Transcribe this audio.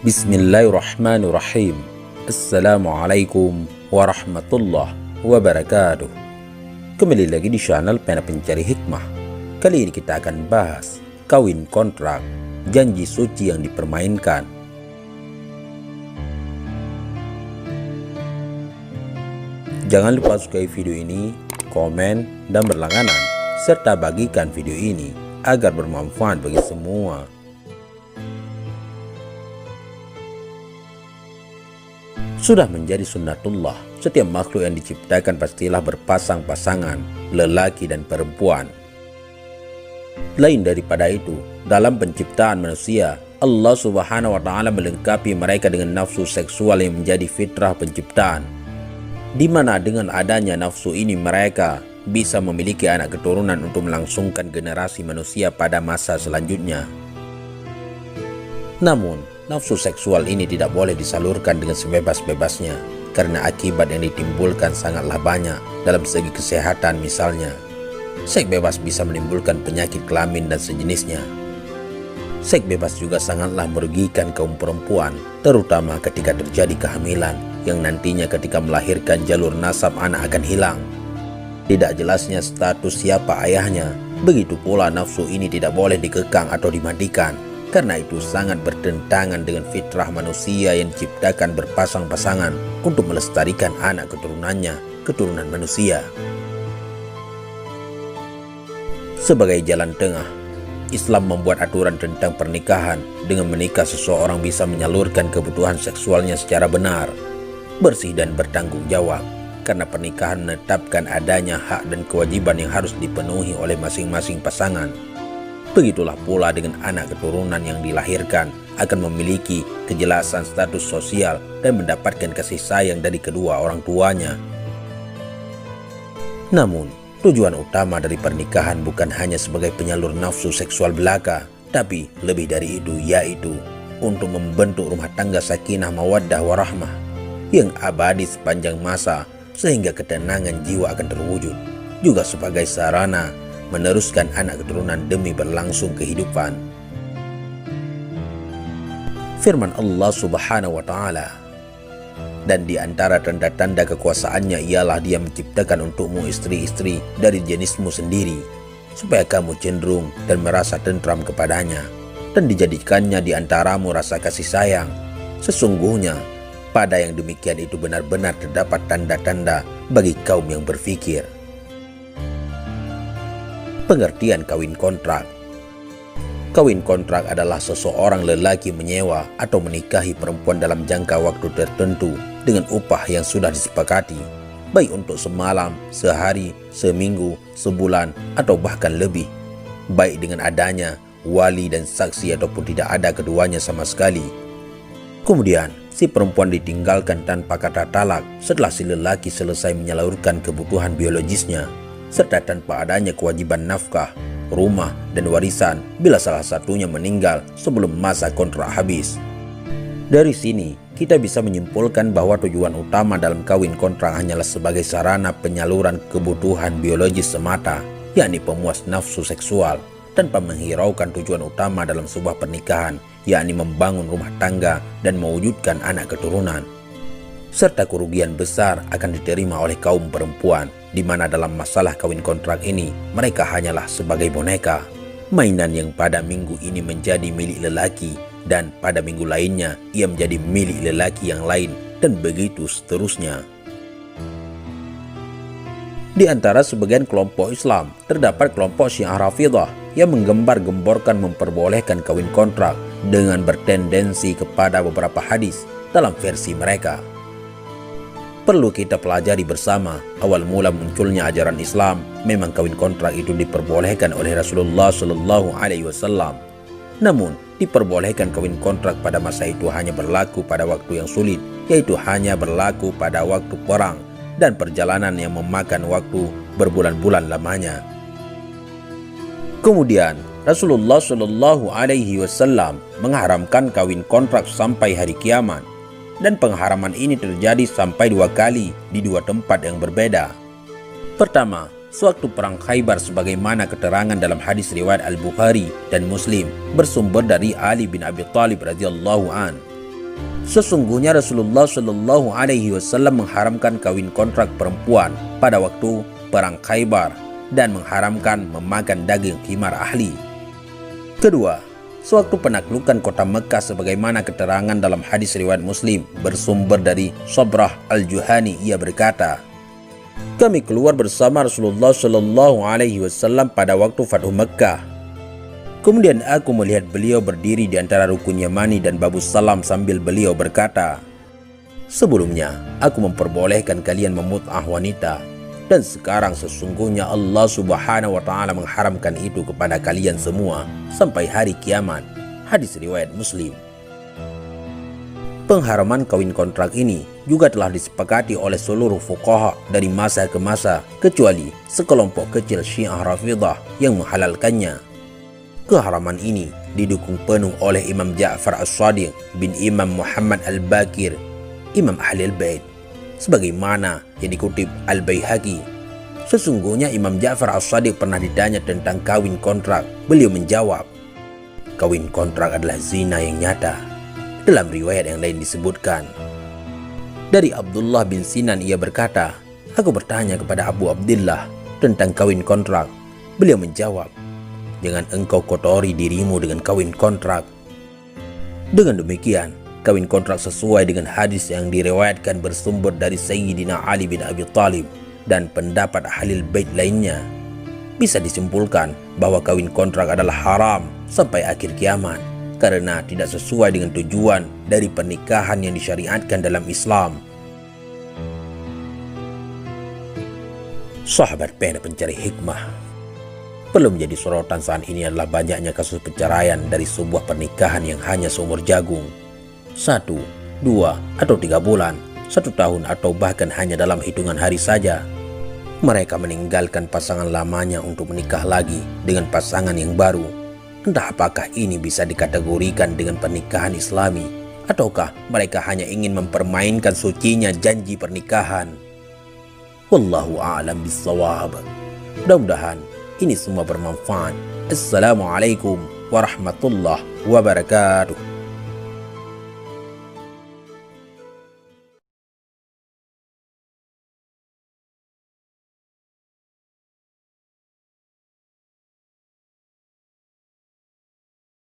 Bismillahirrahmanirrahim. Assalamualaikum warahmatullahi wabarakatuh. Kembali lagi di channel Pena Pencari Hikmah. Kali ini kita akan bahas kawin kontrak, janji suci yang dipermainkan. Jangan lupa sukai video ini, komen, dan berlangganan, serta bagikan video ini agar bermanfaat bagi semua. Sudah menjadi sunnatullah, setiap makhluk yang diciptakan pastilah berpasang-pasangan, lelaki dan perempuan. Lain daripada itu, dalam penciptaan manusia, Allah Subhanahu wa Ta'ala melengkapi mereka dengan nafsu seksual yang menjadi fitrah penciptaan, di mana dengan adanya nafsu ini mereka bisa memiliki anak keturunan untuk melangsungkan generasi manusia pada masa selanjutnya. Namun, nafsu seksual ini tidak boleh disalurkan dengan sebebas-bebasnya, karena akibat yang ditimbulkan sangatlah banyak dalam segi kesehatan. Misalnya, seks bebas bisa menimbulkan penyakit kelamin dan sejenisnya. Seks bebas juga sangatlah merugikan kaum perempuan, terutama ketika terjadi kehamilan, yang nantinya ketika melahirkan jalur nasab anak akan hilang. Tidak jelasnya status siapa ayahnya, begitu pula nafsu ini tidak boleh dikekang atau dimatikan, karena itu sangat bertentangan dengan fitrah manusia yang diciptakan berpasang-pasangan untuk melestarikan anak keturunannya, keturunan manusia. Sebagai jalan tengah, Islam membuat aturan tentang pernikahan. Dengan menikah, seseorang bisa menyalurkan kebutuhan seksualnya secara benar, bersih dan bertanggung jawab, karena pernikahan menetapkan adanya hak dan kewajiban yang harus dipenuhi oleh masing-masing pasangan. Begitulah pula dengan anak keturunan yang dilahirkan akan memiliki kejelasan status sosial dan mendapatkan kasih sayang dari kedua orang tuanya. Namun, tujuan utama dari pernikahan bukan hanya sebagai penyalur nafsu seksual belaka, tapi lebih dari itu, yaitu untuk membentuk rumah tangga sakinah mawaddah warahmah yang abadi sepanjang masa, sehingga ketenangan jiwa akan terwujud, juga sebagai sarana meneruskan anak keturunan demi berlangsung kehidupan. Firman Allah Subhanahu wa Ta'ala, dan di antara tanda-tanda kekuasaannya ialah Dia menciptakan untukmu istri-istri dari jenismu sendiri, supaya kamu cenderung dan merasa tentram kepadanya, dan dijadikannya di antaramu rasa kasih sayang. Sesungguhnya pada yang demikian itu benar-benar terdapat tanda-tanda bagi kaum yang berfikir. Pengertian kawin kontrak. Kawin kontrak adalah seseorang lelaki menyewa atau menikahi perempuan dalam jangka waktu tertentu dengan upah yang sudah disepakati, baik untuk semalam, sehari, seminggu, sebulan, atau bahkan lebih, baik dengan adanya wali dan saksi ataupun tidak ada keduanya sama sekali. Kemudian, si perempuan ditinggalkan tanpa kata talak setelah si lelaki selesai menyalurkan kebutuhan biologisnya, serta tanpa adanya kewajiban nafkah, rumah, dan warisan bila salah satunya meninggal sebelum masa kontrak habis. Dari sini, kita bisa menyimpulkan bahwa tujuan utama dalam kawin kontrak hanyalah sebagai sarana penyaluran kebutuhan biologis semata, yakni pemuas nafsu seksual, tanpa menghiraukan tujuan utama dalam sebuah pernikahan, yakni membangun rumah tangga dan mewujudkan anak keturunan. Serta kerugian besar akan diterima oleh kaum perempuan, di mana dalam masalah kawin kontrak ini mereka hanyalah sebagai boneka, mainan yang pada minggu ini menjadi milik lelaki dan pada minggu lainnya ia menjadi milik lelaki yang lain, dan begitu seterusnya. Di antara sebagian kelompok Islam, terdapat kelompok Syiah Rafidhah yang menggembar-gemborkan memperbolehkan kawin kontrak dengan bertendensi kepada beberapa hadis dalam versi mereka. Perlu kita pelajari bersama, awal mula munculnya ajaran Islam, memang kawin kontrak itu diperbolehkan oleh Rasulullah Shallallahu Alaihi Wasallam. Namun, diperbolehkan kawin kontrak pada masa itu hanya berlaku pada waktu yang sulit, yaitu hanya berlaku pada waktu perang dan perjalanan yang memakan waktu berbulan-bulan lamanya. Kemudian, Rasulullah Shallallahu Alaihi Wasallam mengharamkan kawin kontrak sampai hari kiamat. Dan pengharaman ini terjadi sampai 2 kali di 2 tempat yang berbeda. Pertama, sewaktu perang Khaybar sebagaimana keterangan dalam hadis riwayat Al-Bukhari dan Muslim bersumber dari Ali bin Abi Thalib radhiyallahu an. Sesungguhnya Rasulullah Shallallahu Alaihi Wasallam mengharamkan kawin kontrak perempuan pada waktu perang Khaybar dan mengharamkan memakan daging himar ahli. Kedua, sewaktu penaklukan kota Mekah sebagaimana keterangan dalam hadis riwayat Muslim bersumber dari Sabrah Al-Juhani, ia berkata, kami keluar bersama Rasulullah Shallallahu Alaihi Wasallam pada waktu Fathu Mekah. Kemudian aku melihat beliau berdiri di antara rukun Yamani dan Babu Salam sambil beliau berkata, sebelumnya aku memperbolehkan kalian memut'ah wanita, dan sekarang sesungguhnya Allah Subhanahu wa Ta'ala mengharamkan itu kepada kalian semua sampai hari kiamat. Hadis riwayat Muslim. Pengharaman kawin kontrak ini juga telah disepakati oleh seluruh fuqaha dari masa ke masa, kecuali sekelompok kecil Syiah Rafidah yang menghalalkannya. Keharaman ini didukung penuh oleh Imam Ja'far As-Shadiq bin Imam Muhammad Al-Baqir, Imam Ahlul Bait, sebagaimana yang dikutip Al-Baihaqi. Sesungguhnya Imam Ja'far As-Shadiq pernah ditanya tentang kawin kontrak. Beliau menjawab, kawin kontrak adalah zina yang nyata. Dalam riwayat yang lain disebutkan, dari Abdullah bin Sinan ia berkata, aku bertanya kepada Abu Abdillah tentang kawin kontrak. Beliau menjawab, jangan engkau kotori dirimu dengan kawin kontrak. Dengan demikian, kawin kontrak sesuai dengan hadis yang diriwayatkan bersumber dari Sayyidina Ali bin Abi Thalib dan pendapat Ahlul Bait lainnya. Bisa disimpulkan bahwa kawin kontrak adalah haram sampai akhir kiamat, karena tidak sesuai dengan tujuan dari pernikahan yang disyariatkan dalam Islam. Sahabat pena pencari hikmah, perlu menjadi sorotan saat ini adalah banyaknya kasus perceraian dari sebuah pernikahan yang hanya seumur jagung, 1, 2, atau 3 bulan, 1 tahun, atau bahkan hanya dalam hitungan hari saja. Mereka meninggalkan pasangan lamanya untuk menikah lagi dengan pasangan yang baru. Entah apakah ini bisa dikategorikan dengan pernikahan Islami, ataukah mereka hanya ingin mempermainkan sucinya janji pernikahan. Wallahu a'lam bissawab. Mudah-mudahan ini semua bermanfaat. Assalamualaikum warahmatullahi wabarakatuh.